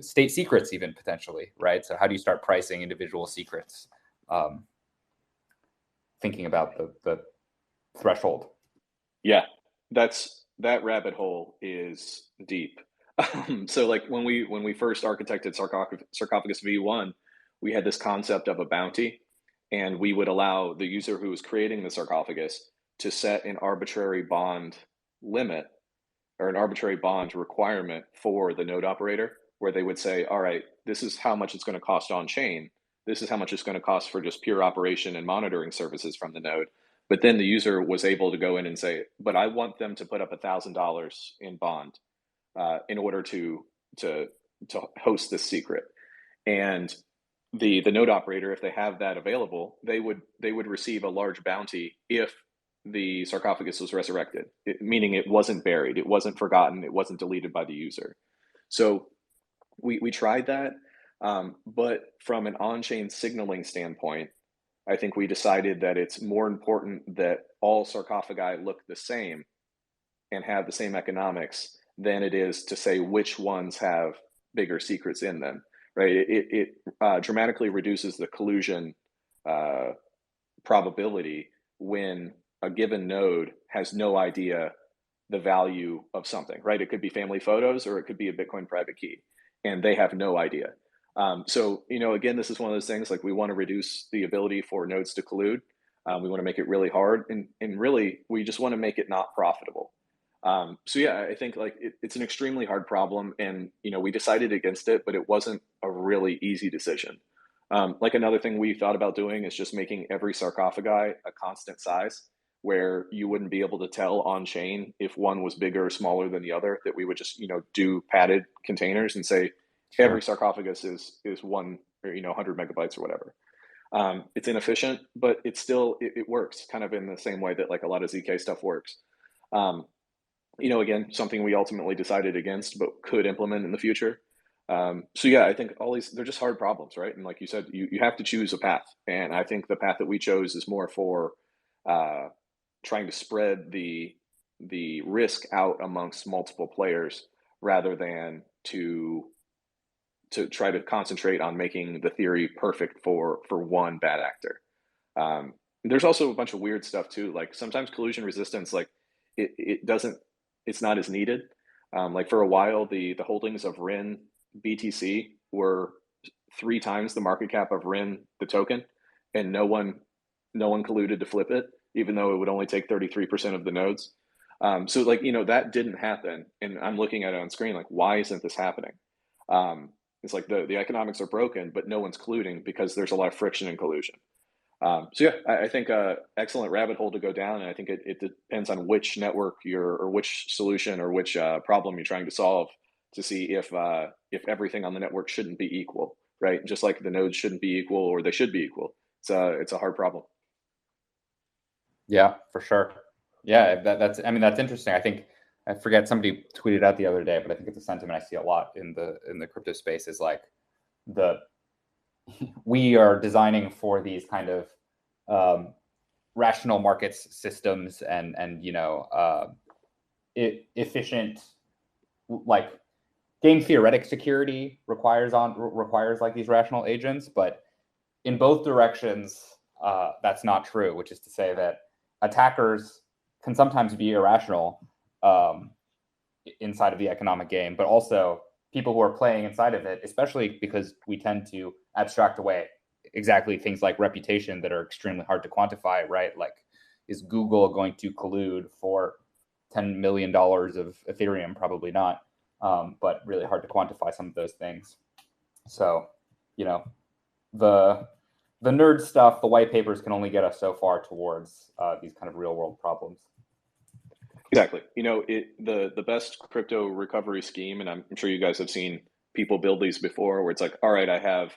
state secrets even potentially, right? So how do you start pricing individual secrets? Thinking about the threshold. Yeah, that rabbit hole is deep. So like when we first architected Sarcophagus V1, we had this concept of a bounty, and we would allow the user who was creating the sarcophagus to set an arbitrary bond limit or an arbitrary bond requirement for the node operator, where they would say, all right, this is how much it's going to cost on chain. This is how much it's going to cost for just pure operation and monitoring services from the node. But then the user was able to go in and say, but I want them to put up $1,000 in bond in order to host this secret. And the node operator, if they have that available, they would receive a large bounty if the sarcophagus was resurrected, meaning it wasn't buried, it wasn't forgotten, it wasn't deleted by the user. So we tried that, but from an on-chain signaling standpoint, I think we decided that it's more important that all sarcophagi look the same and have the same economics than it is to say which ones have bigger secrets in them, right? It dramatically reduces the collusion probability when a given node has no idea the value of something, right? It could be family photos, or it could be a Bitcoin private key, and they have no idea. So, again, this is one of those things, like, we want to reduce the ability for nodes to collude. We want to make it really hard, and really, we just want to make it not profitable. So yeah, I think it's an extremely hard problem, and we decided against it, but it wasn't a really easy decision. Like another thing we thought about doing is just making every sarcophagi a constant size, where you wouldn't be able to tell on chain if one was bigger or smaller than the other. That we would just do padded containers and say every Sure. sarcophagus is one or 100 megabytes or whatever. It's inefficient, but it works kind of in the same way that like a lot of ZK stuff works. Um, Again, something we ultimately decided against, but could implement in the future. So yeah, I think all these, they're just hard problems, right? And like you said, you have to choose a path. And I think the path that we chose is more for uh, trying to spread the risk out amongst multiple players rather than to try to concentrate on making the theory perfect for one bad actor. There's also a bunch of weird stuff too. Like sometimes collusion resistance, like it doesn't, it's not as needed. Like for a while, the holdings of RIN BTC were 3 times the market cap of RIN the token, and no one colluded to flip it, even though it would only take 33% of the nodes. So like that didn't happen, and I'm looking at it on screen like, why isn't this happening? Um, it's like the economics are broken, but no one's colluding because there's a lot of friction and collusion. So yeah, I think excellent rabbit hole to go down, and I think it depends on which network you're, or which solution, or which problem you're trying to solve, to see if everything on the network shouldn't be equal, right? Just like the nodes shouldn't be equal, or they should be equal. It's a hard problem. Yeah, for sure. Yeah, that's interesting. I think I forget, somebody tweeted out the other day, but I think it's a sentiment I see a lot in the crypto space, is like the we are designing for these kind of rational markets systems and efficient, like game theoretic security requires like these rational agents, but in both directions that's not true, which is to say that attackers can sometimes be irrational inside of the economic game, but also people who are playing inside of it, especially because we tend to abstract away exactly things like reputation that are extremely hard to quantify, right? Like, is Google going to collude for $10 million of Ethereum? Probably not, but really hard to quantify some of those things. So, the the nerd stuff, the white papers can only get us so far towards these kind of real world problems. Exactly. The best crypto recovery scheme, and I'm sure you guys have seen people build these before, where it's like, all right, I have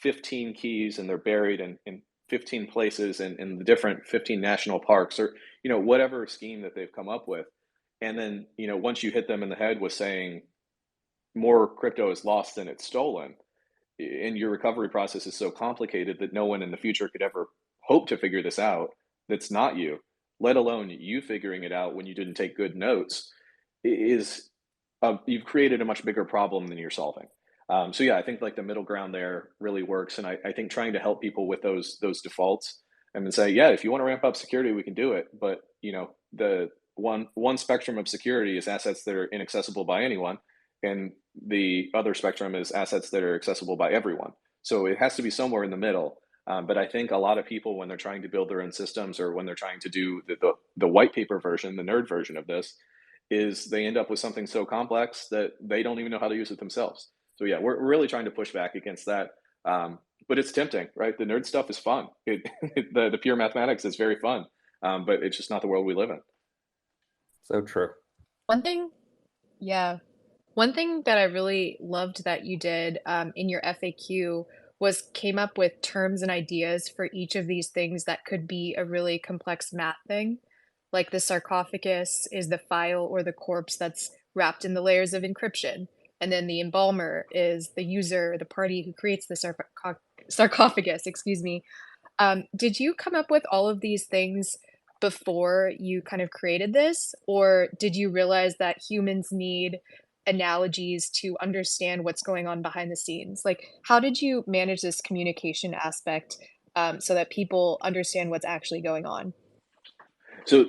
15 keys and they're buried in 15 places in the different 15 national parks, or whatever scheme that they've come up with. And then once you hit them in the head with saying more crypto is lost than it's stolen, and your recovery process is so complicated that no one in the future could ever hope to figure this out, that's not you, let alone you figuring it out when you didn't take good notes, is you've created a much bigger problem than you're solving. So yeah, I think like the middle ground there really works, and I think trying to help people with those defaults, and then say, yeah, if you want to ramp up security, we can do it, but the one spectrum of security is assets that are inaccessible by anyone, and the other spectrum is assets that are accessible by everyone. So it has to be somewhere in the middle. But I think a lot of people, when they're trying to build their own systems, or when they're trying to do the white paper version, the nerd version of this, is they end up with something so complex that they don't even know how to use it themselves. So yeah, we're really trying to push back against that. But it's tempting, right? The nerd stuff is fun. The pure mathematics is very fun, but it's just not the world we live in. So true. One thing, yeah. One thing that I really loved that you did in your FAQ was came up with terms and ideas for each of these things that could be a really complex math thing. Like the sarcophagus is the file or the corpse that's wrapped in the layers of encryption. And then the embalmer is the user, the party who creates the sarcophagus, excuse me. Did you come up with all of these things before you kind of created this? Or did you realize that humans need analogies to understand what's going on behind the scenes? Like, how did you manage this communication aspect so that people understand what's actually going on? So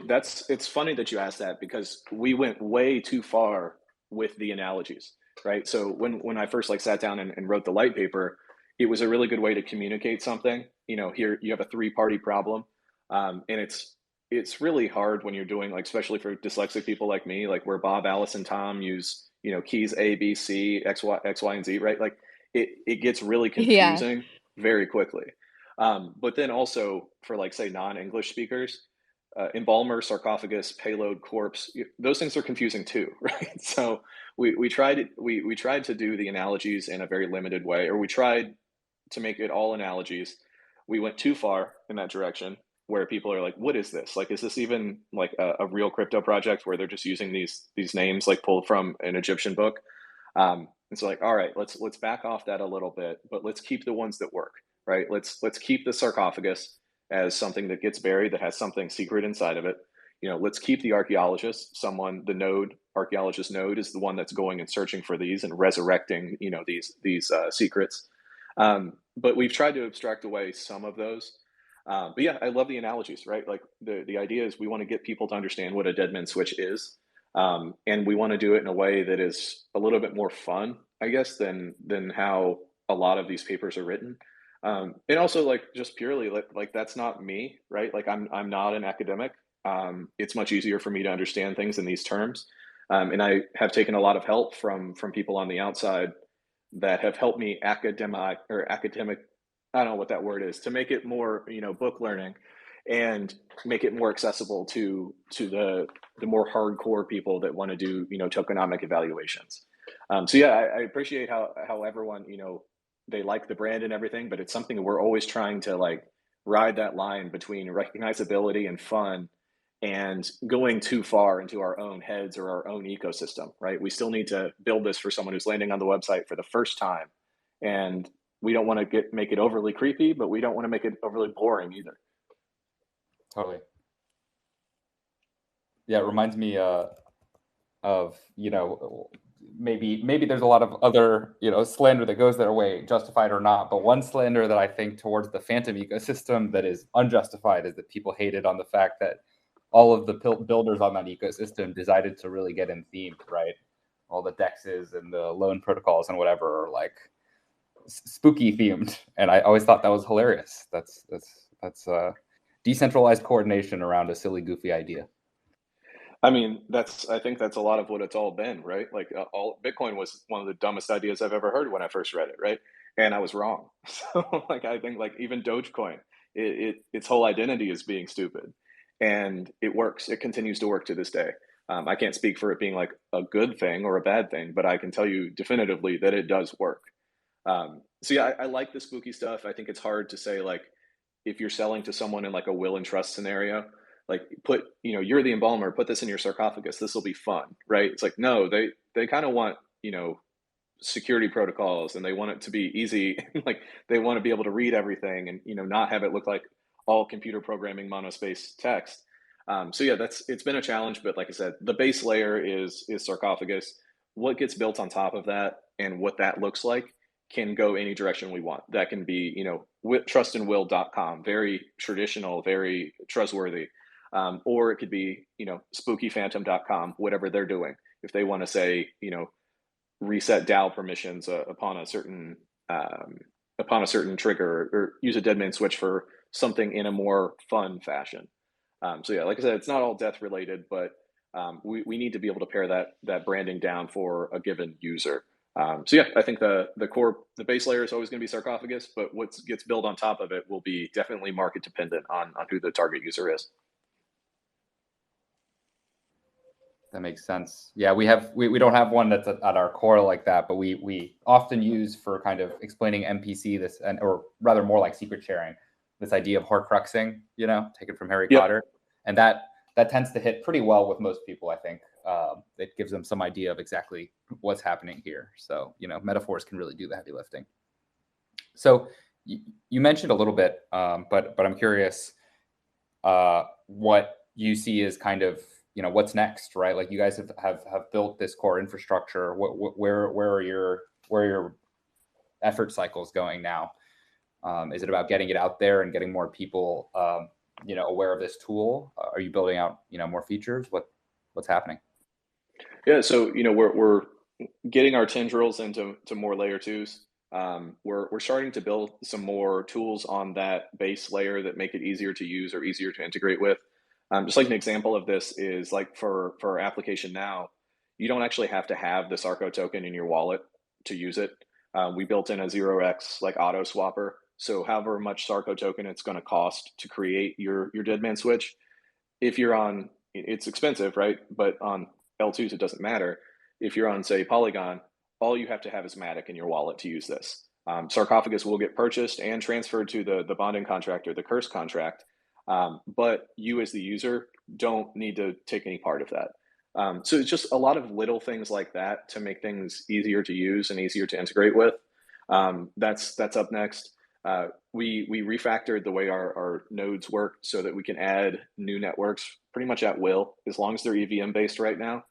it's funny that you asked that, because we went way too far with the analogies, right? So when I first like sat down and wrote the light paper, it was a really good way to communicate something. Here you have a three-party problem, and it's really hard when you're doing, like, especially for dyslexic people like me, like where Bob, Alice, and Tom use keys A, B, C, X, Y, and Z, right? Like it gets really Yeah. confusing very quickly. But then also for like say non-English speakers, embalmer, sarcophagus, payload, corpse, those things are confusing too, right? So we tried to do the analogies in a very limited way, or we tried to make it all analogies. We went too far in that direction where people are like, what is this? Like, is this even like a real crypto project where they're just using these names like pulled from an Egyptian book? And so like, all right, let's back off that a little bit, but let's keep the ones that work, right? Let's keep the sarcophagus as something that gets buried that has something secret inside of it. Let's keep the archaeologist, the node archaeologist node is the one that's going and searching for these and resurrecting, these secrets. But we've tried to abstract away some of those. But yeah, I love the analogies, right? Like the idea is we want to get people to understand what a dead man switch is. And we want to do it in a way that is a little bit more fun, I guess, than how a lot of these papers are written. And also like just purely like that's not me, right? Like I'm not an academic. It's much easier for me to understand things in these terms. And I have taken a lot of help from people on the outside that have helped me academic, I don't know what that word is, to make it more, book learning and make it more accessible to the more hardcore people that want to do, tokenomic evaluations. So yeah, I appreciate how everyone, they like the brand and everything, but it's something that we're always trying to like ride that line between recognizability and fun and going too far into our own heads or our own ecosystem, right? We still need to build this for someone who's landing on the website for the first time. And we don't want to make it overly creepy, but we don't want to make it overly boring either. Totally. Yeah, it reminds me of, maybe there's a lot of other, slander that goes their way, justified or not. But one slander that I think towards the Phantom ecosystem that is unjustified is that people hated on the fact that all of the builders on that ecosystem decided to really get in themed, right? All the dexes and the loan protocols and whatever are like spooky themed, and I always thought that was hilarious. That's decentralized coordination around a silly, goofy idea. I mean, I think that's a lot of what it's all been, right? Like all Bitcoin was one of the dumbest ideas I've ever heard when I first read it, right? And I was wrong. So like I think like even Dogecoin, its whole identity is being stupid, and it works. It continues to work to this day. I can't speak for it being like a good thing or a bad thing, but I can tell you definitively that it does work. So yeah, I like the spooky stuff. I think it's hard to say like if you're selling to someone in like a will and trust scenario, like you're the embalmer, put this in your sarcophagus, this will be fun, right? It's like no, they kind of want security protocols and they want it to be easy. Like they want to be able to read everything and not have it look like all computer programming monospace text. So yeah, it's been a challenge, but like I said, the base layer is sarcophagus. What gets built on top of that and what that looks like can go any direction we want. That can be, trustandwill.com, very traditional, very trustworthy. Or it could be, spookyphantom.com, whatever they're doing. If they want to say, reset DAO permissions upon a certain trigger, or use a deadman switch for something in a more fun fashion. So yeah, like I said, it's not all death related, but we need to be able to pare that branding down for a given user. So yeah, I think the base layer is always going to be sarcophagus, but what gets built on top of it will be definitely market dependent on who the target user is. That makes sense. Yeah, we don't have one that's at our core like that, but we often use for kind of explaining MPC this, or rather more like secret sharing, this idea of Horcruxing, taken from Harry Potter, and that tends to hit pretty well with most people. I think it gives them some idea of exactly what's happening here. So metaphors can really do the heavy lifting. So you mentioned a little bit, but I'm curious what you see as kind of what's next, right? Like you guys have built this core infrastructure. Where are your effort cycles going now? Is it about getting it out there and getting more people, aware of this tool? Are you building out, more features? What's happening? Yeah, so we're getting our tendrils into more layer twos. We're starting to build some more tools on that base layer that make it easier to use or easier to integrate with. Just like an example of this is like for our application now, you don't actually have to have the Sarco token in your wallet to use it. We built in a 0x like auto swapper So however much Sarco token it's going to cost to create your dead man switch, if you're on, it's expensive, right? But on L2s, it doesn't matter. If you're on, say, Polygon, all you have to have is Matic in your wallet to use this. Sarcophagus will get purchased and transferred to the bonding contract or the curse contract, but you as the user don't need to take any part of that. So it's just a lot of little things like that to make things easier to use and easier to integrate with. That's up next. We refactored the way our nodes work so that we can add new networks pretty much at will, as long as they're EVM based right now.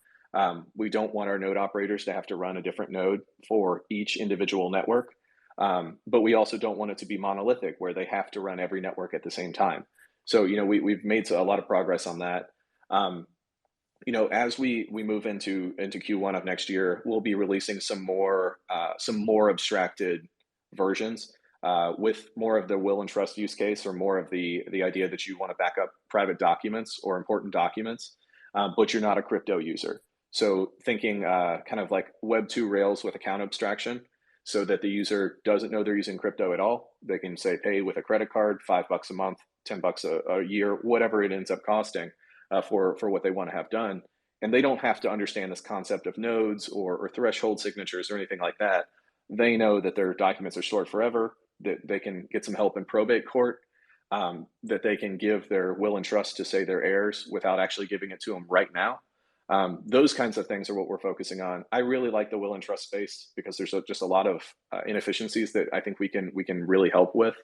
We don't want our node operators to have to run a different node for each individual network. But we also don't want it to be monolithic where they have to run every network at the same time. So, we've made a lot of progress on that. As we move into Q1 of next year, we'll be releasing some more abstracted versions with more of the will and trust use case, or more of the idea that you want to back up private documents or important documents, but you're not a crypto user. So thinking kind of like Web 2 Rails with account abstraction, so that the user doesn't know they're using crypto at all. They can say pay with a credit card, $5 a month, $10 a year, whatever it ends up costing for what they want to have done. And they don't have to understand this concept of nodes or threshold signatures or anything like that. They know that their documents are stored forever, that they can get some help in probate court, that they can give their will and trust to, say, their heirs without actually giving it to them right now. Those kinds of things are what we're focusing on. I really like the will and trust space because there's just a lot of inefficiencies that I think we can really help with.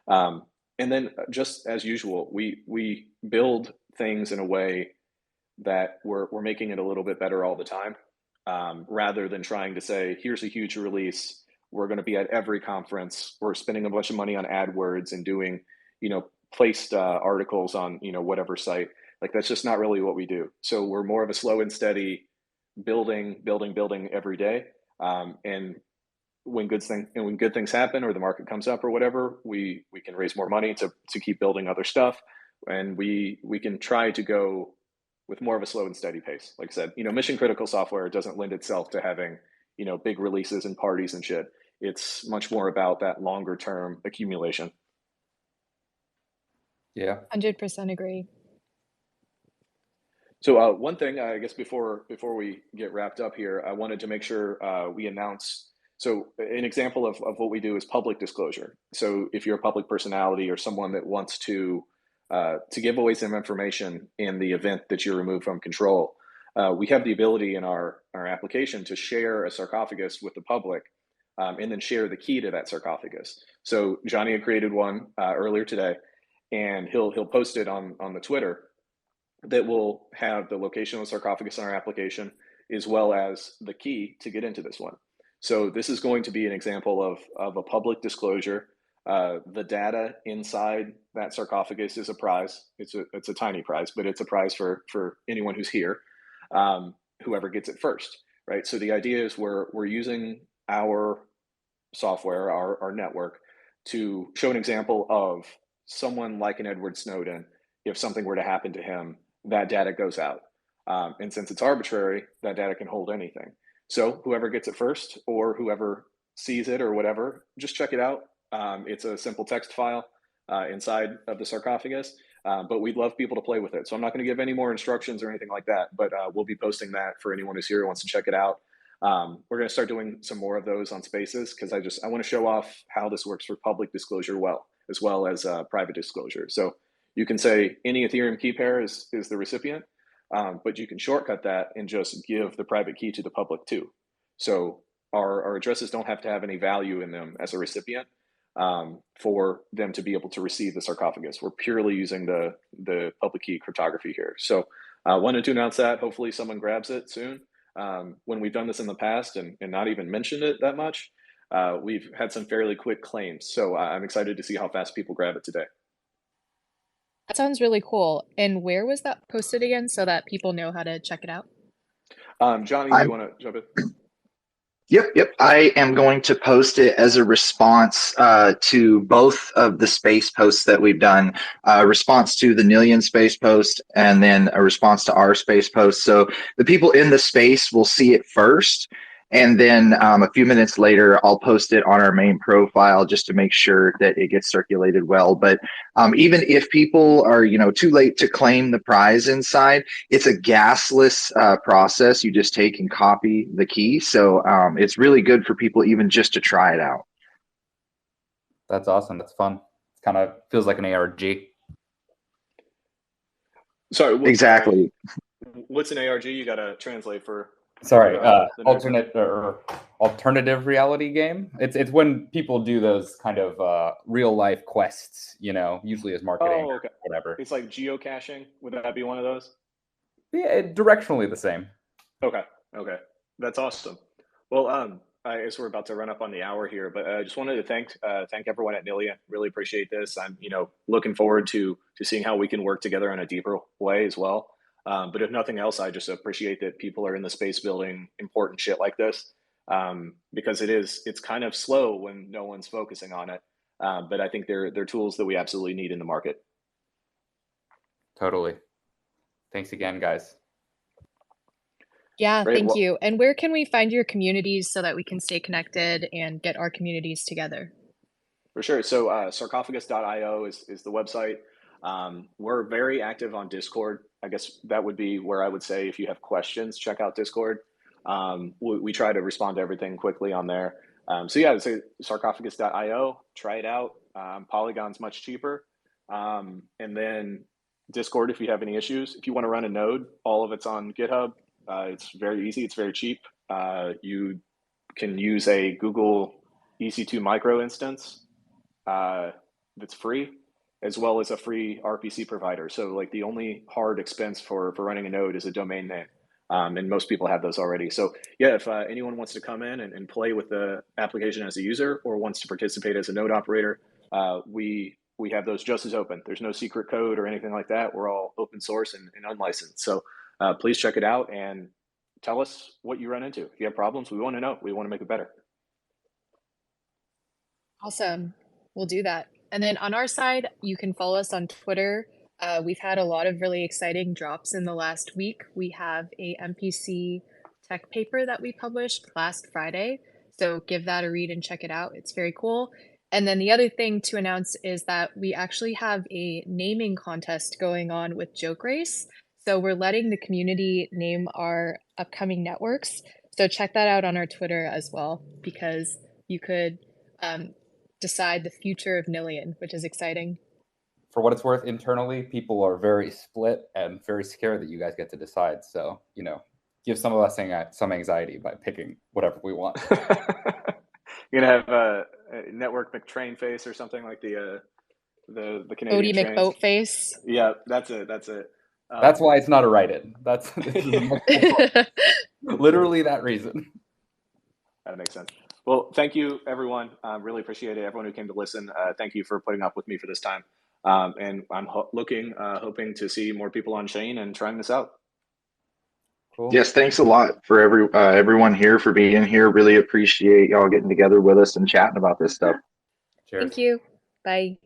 And then, just as usual, we build things in a way that we're making it a little bit better all the time, rather than trying to say, here's a huge release, we're going to be at every conference, we're spending a bunch of money on AdWords and doing placed articles on whatever site. Like, that's just not really what we do. So we're more of a slow and steady building every day. And when good things happen, or the market comes up or whatever, we can raise more money to keep building other stuff. And we can try to go with more of a slow and steady pace. Like I said, mission critical software doesn't lend itself to having, big releases and parties and shit. It's much more about that longer term accumulation. Yeah. 100% agree. So one thing, I guess, before we get wrapped up here, I wanted to make sure we announce. So an example of what we do is public disclosure. So if you're a public personality or someone that wants to give away some information in the event that you're removed from control, we have the ability in our application to share a sarcophagus with the public, and then share the key to that sarcophagus. So Johnny had created one earlier today, and he'll post it on the Twitter, that will have the location of the sarcophagus in our application, as well as the key to get into this one. So this is going to be an example of a public disclosure. The data inside that sarcophagus is a prize. It's a tiny prize, but it's a prize for anyone who's here, whoever gets it first, right? So the idea is we're using our software, our network, to show an example of someone like an Edward Snowden. If something were to happen to him, that data goes out. And since it's arbitrary, that data can hold anything. So whoever gets it first, or whoever sees it or whatever, just check it out. It's a simple text file inside of the sarcophagus, but we'd love people to play with it. So I'm not going to give any more instructions or anything like that, but we'll be posting that for anyone who's here who wants to check it out. We're going to start doing some more of those on Spaces, because I want to show off how this works for public disclosure as well as private disclosure. So you can say any Ethereum key pair is the recipient, but you can shortcut that and just give the private key to the public too. So our addresses don't have to have any value in them as a recipient for them to be able to receive the sarcophagus. We're purely using the public key cryptography here. So I wanted to announce that. Hopefully someone grabs it soon. When we've done this in the past and not even mentioned it that much, we've had some fairly quick claims. So I'm excited to see how fast people grab it today. That sounds really cool. And where was that posted again, so that people know how to check it out? Johnny, you want to jump in? Yep. I am going to post it as a response to both of the space posts that we've done, a response to the Nillion space post, and then a response to our space post. So the people in the space will see it first, And then a few minutes later, I'll post it on our main profile just to make sure that it gets circulated well. But even if people are, too late to claim the prize inside, it's a gasless process. You just take and copy the key. So it's really good for people even just to try it out. That's awesome. That's fun. It kind of feels like an ARG. Sorry, Exactly. What's an ARG? You got to translate for. Sorry, alternative reality game. It's when people do those kind of real life quests, usually as marketing Oh, okay. or whatever. It's like geocaching. Would that be one of those? Yeah, directionally the same. Okay. That's awesome. Well, I guess we're about to run up on the hour here, but I just wanted to thank everyone at Nillion. Really appreciate this. I'm looking forward to seeing how we can work together in a deeper way as well. But if nothing else, I just appreciate that people are in the space building important shit like this, because it's kind of slow when no one's focusing on it. But I think they're tools that we absolutely need in the market. Totally. Thanks again, guys. Yeah, Great. thank you. And where can we find your communities so that we can stay connected and get our communities together? For sure. So sarcophagus.io is the website. We're very active on Discord. I guess that would be where I would say if you have questions, check out Discord. We try to respond to everything quickly on there. So yeah, I'd say sarcophagus.io, try it out. Polygon's much cheaper. And then Discord if you have any issues. If you want to run a node, all of it's on GitHub. It's very easy. It's very cheap. You can use a Google EC2 micro instance that's free, as well as a free RPC provider. So like the only hard expense for running a node is a domain name. And most people have those already. So yeah, if anyone wants to come in and play with the application as a user or wants to participate as a node operator, we have those just as open. There's no secret code or anything like that. We're all open source and unlicensed. So please check it out and tell us what you run into. If you have problems, we want to know. We want to make it better. Awesome. We'll do that. And then on our side, you can follow us on Twitter. We've had a lot of really exciting drops in the last week. We have a MPC tech paper that we published last Friday. So give that a read and check it out. It's very cool. And then the other thing to announce is that we actually have a naming contest going on with Joke Race. So we're letting the community name our upcoming networks. So check that out on our Twitter as well, because you could decide the future of Nillion, which is exciting. For what it's worth, internally, people are very split and very scared that you guys get to decide. So, give some of us some anxiety by picking whatever we want. You're gonna have a network McTrain face or something like the Canadian Odie McBoat face. Yeah, that's it. That's why it's not a write-in. That's literally that reason. That makes sense. Well, thank you, everyone. Really appreciate it. Everyone who came to listen, thank you for putting up with me for this time. And I'm hoping to see more people on Shane and trying this out. Cool. Yes, thanks a lot for everyone here for being here. Really appreciate y'all getting together with us and chatting about this stuff. Cheers. Thank you. Bye.